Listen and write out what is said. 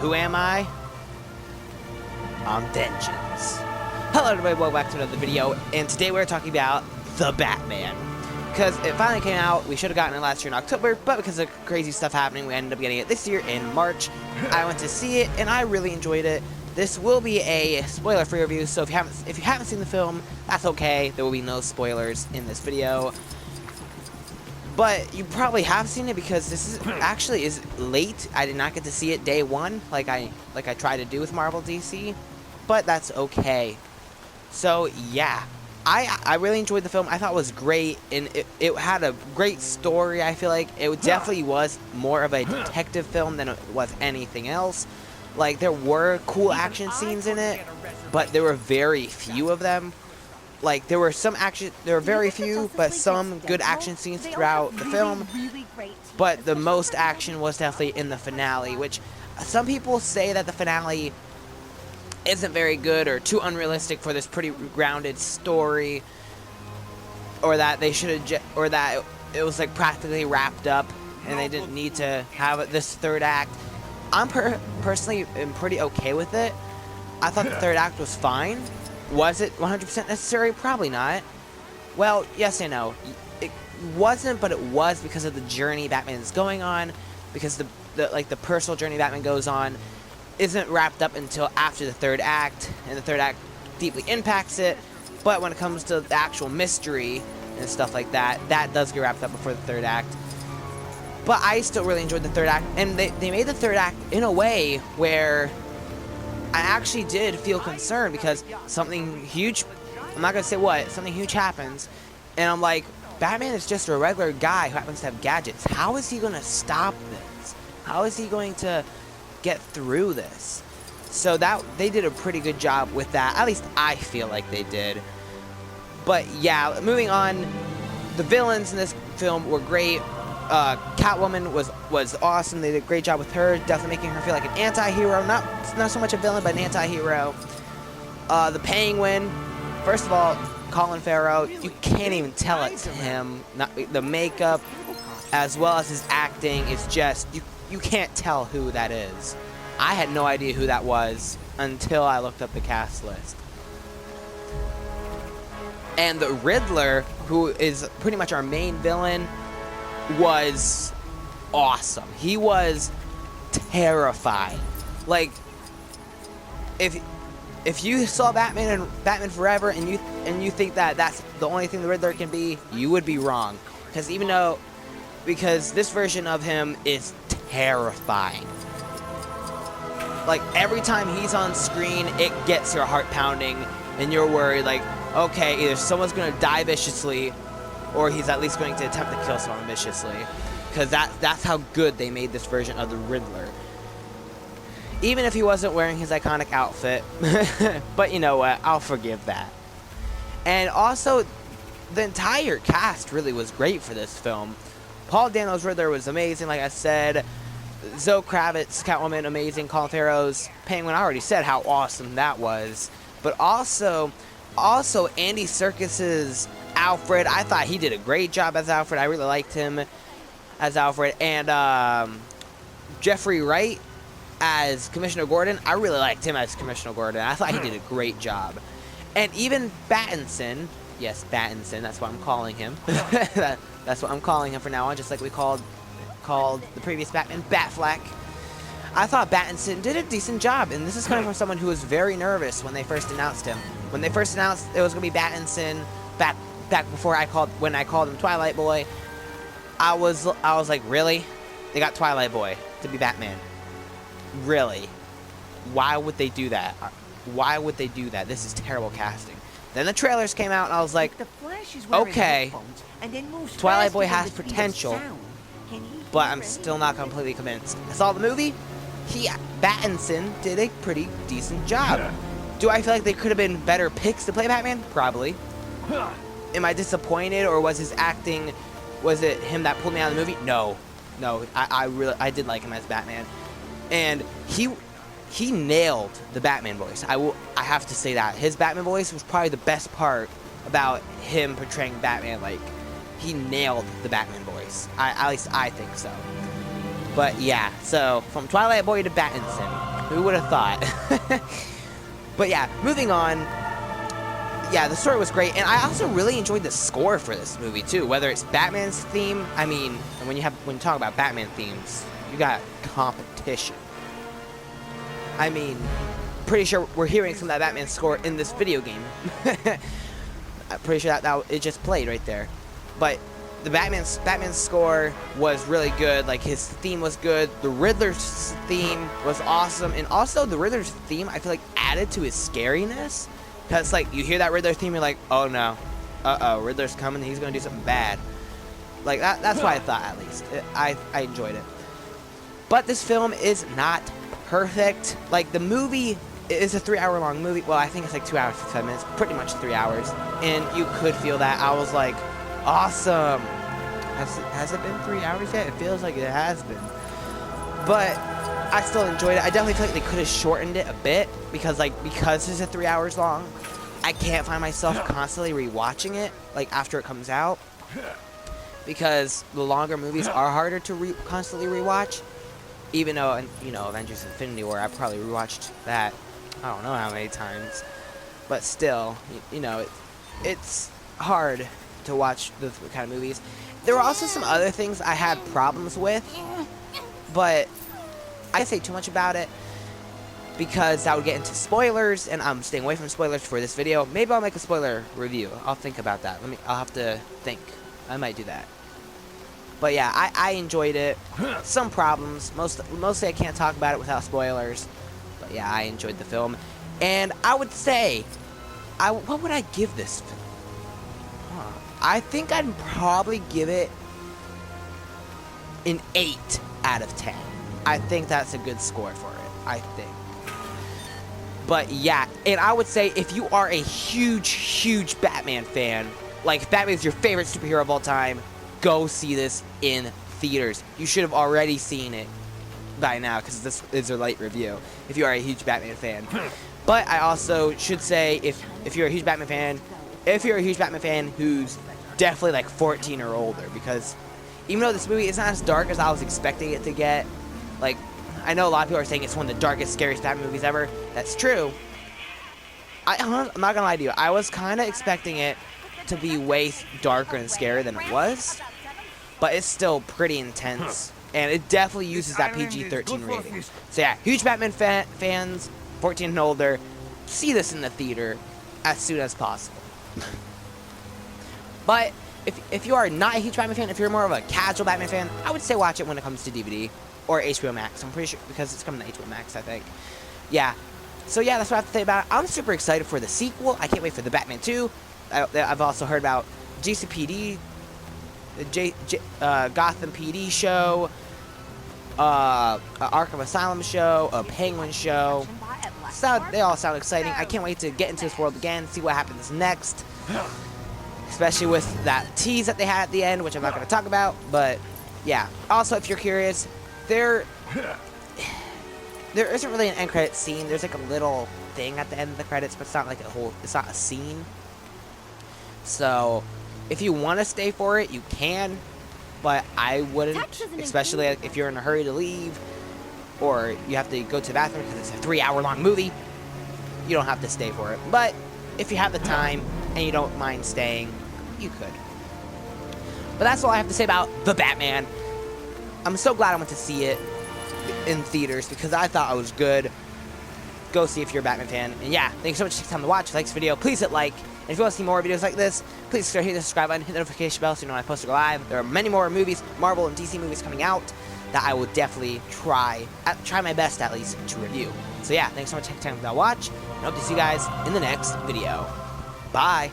Who am I? I'm Vengeance. Hello everybody, welcome back to another video, and today we're talking about The Batman. Because it finally came out, we should have gotten it last year in October, but because of crazy stuff happening, we ended up getting it this year in March. I went to see it, and I really enjoyed it. This will be a spoiler-free review, so if you haven't seen the film, that's okay. There will be no spoilers in this video. But you probably have seen it because this is actually late. I did not get to see it day one, like I tried to do with Marvel DC, but that's okay. So yeah, I really enjoyed the film. I thought it was great, and it had a great story. I feel like it definitely was more of a detective film than it was anything else. Like, there were cool action scenes in it, but there were very few of them. Like, there were very few, but some good action scenes throughout the film. But the most action was definitely in the finale, which some people say that the finale isn't very good or too unrealistic for this pretty grounded story, or that they should have, or that it was like practically wrapped up and they didn't need to have this third act. I'm personally am pretty okay with it. I thought the third act was fine. Was it 100% necessary? Probably not. Well, yes and no. It wasn't, but it was because of the journey Batman is going on, because the personal journey Batman goes on isn't wrapped up until after the third act, and the third act deeply impacts it. But when it comes to the actual mystery and stuff like that, that does get wrapped up before the third act. But I still really enjoyed the third act, and they made the third act in a way where I actually did feel concerned, because something huge, I'm not going to say what, something huge happens, and I'm like, Batman is just a regular guy who happens to have gadgets. How is he going to stop this? How is he going to get through this? So that they did a pretty good job with that. At least I feel like they did. But yeah, moving on, the villains in this film were great. Catwoman was awesome. They did a great job with her, definitely making her feel like an anti-hero. Not so much a villain, but an anti-hero. The Penguin, first of all, Colin Farrell, you can't even tell it's him. The makeup, as well as his acting, is just, you can't tell who that is. I had no idea who that was until I looked up the cast list. And the Riddler, who is pretty much our main villain, was awesome. He was terrifying. Like, if you saw Batman and Batman Forever and you think that that's the only thing the Riddler can be, you would be wrong. Because this version of him is terrifying. Like, every time he's on screen, it gets your heart pounding, and you're worried, like, okay, either someone's gonna die viciously, or he's at least going to attempt to kill someone viciously. Because that's how good they made this version of the Riddler. Even if he wasn't wearing his iconic outfit. But you know what? I'll forgive that. And also, the entire cast really was great for this film. Paul Dano's Riddler was amazing, like I said. Zoe Kravitz, Catwoman, amazing. Colin Farrell's Penguin, I already said how awesome that was. But also Andy Serkis's Alfred, I thought he did a great job as Alfred. I really liked him as Alfred. And Jeffrey Wright as Commissioner Gordon, I really liked him as Commissioner Gordon. I thought he did a great job. And even Batison, yes, Batison, that's what I'm calling him. That's what I'm calling him from now on, just like we called the previous Batman, Batfleck. I thought Batison did a decent job, and this is coming from someone who was very nervous when they first announced him. When they first announced it was going to be Batison, back before when I called him Twilight Boy, I was like, really? They got Twilight Boy to be Batman. Really? Why would they do that? Why would they do that? This is terrible casting. Then the trailers came out, and I was like, okay, Twilight Boy has potential, but I'm still not completely convinced. I saw the movie. Battinson did a pretty decent job. Do I feel like they could have been better picks to play Batman? Probably. Am I disappointed, or was his acting, was it him that pulled me out of the movie? No. I did like him as Batman, and he nailed the Batman voice. I have to say that his Batman voice was probably the best part about him portraying Batman. Like, he nailed the Batman voice. At least I think so. But yeah, so from Twilight Boy to Battinson. Who would have thought? But yeah, moving on. Yeah, the story was great, and I also really enjoyed the score for this movie too. Whether it's Batman's theme, I mean, when you talk about Batman themes, you got competition. I mean, pretty sure we're hearing some of that Batman score in this video game. I'm pretty sure that it just played right there. But the Batman score was really good. Like, his theme was good. The Riddler's theme was awesome, and also the Riddler's theme, I feel like, added to his scariness. Because, like, you hear that Riddler theme, you're like, oh no, Riddler's coming, he's gonna do something bad. Like, that's what I thought, at least. I enjoyed it. But this film is not perfect. Like, the movie is a 3-hour long movie. Well, I think it's like 2 hours, 55 minutes, pretty much 3 hours. And you could feel that. I was like, awesome. Has it been 3 hours yet? It feels like it has been. But I still enjoyed it. I definitely feel like they could have shortened it a bit because it's a 3 hours long. I can't find myself constantly rewatching it like after it comes out, because the longer movies are harder to constantly rewatch. Even though, you know, Avengers Infinity War, I probably rewatched that I don't know how many times, but still, you know, it's hard to watch those kind of movies. There were also some other things I had problems with, but I can't say too much about it because that would get into spoilers, and I'm staying away from spoilers for this video. Maybe I'll make a spoiler review. I'll think about that. I'll have to think. I might do that. But yeah, I enjoyed it. Some problems. Mostly I can't talk about it without spoilers. But yeah, I enjoyed the film. And I would say, what would I give this film? I think I'd probably give it an 8 out of 10. I think that's a good score for it. I think. But yeah, and I would say if you are a huge Batman fan, like if Batman's your favorite superhero of all time, go see this in theaters. You should have already seen it by now because this is a light review if you are a huge Batman fan. But I also should say if you're a huge Batman fan, who's definitely like 14 or older, because even though this movie is not as dark as I was expecting it to get, like, I know a lot of people are saying it's one of the darkest, scariest Batman movies ever. That's true. I'm not gonna lie to you. I was kind of expecting it to be way darker and scarier than it was, but it's still pretty intense, and it definitely uses that PG-13 rating. So yeah, huge Batman fans, 14 and older, see this in the theater as soon as possible. But if you are not a huge Batman fan, if you're more of a casual Batman fan, I would say watch it when it comes to DVD or HBO Max. I'm pretty sure, because it's coming to HBO Max, I think. Yeah. So yeah, that's what I have to say about it. I'm super excited for the sequel. I can't wait for the Batman 2. I've also heard about GCPD, Gotham PD show, Arkham Asylum show, a Penguin show. So they all sound exciting. I can't wait to get into this world again, see what happens next. Especially with that tease that they had at the end, which I'm not going to talk about. But yeah. Also, if you're curious, there isn't really an end credit scene. There's like a little thing at the end of the credits, but it's not like it's not a scene. So if you want to stay for it, you can, but I wouldn't, especially if you're in a hurry to leave or you have to go to the bathroom because it's a 3-hour long movie. You don't have to stay for it, but if you have the time and you don't mind staying, you could. But that's all I have to say about The Batman. I'm so glad I went to see it in theaters because I thought it was good. Go see if you're a Batman fan. And yeah, thanks so much for taking time to watch. If you like this video, please hit like. And if you want to see more videos like this, please hit the subscribe button, hit the notification bell so you know when I post or go live. There are many more movies, Marvel and DC movies coming out that I will definitely try my best at least to review. So yeah, thanks so much for taking time to watch. And I hope to see you guys in the next video. Bye.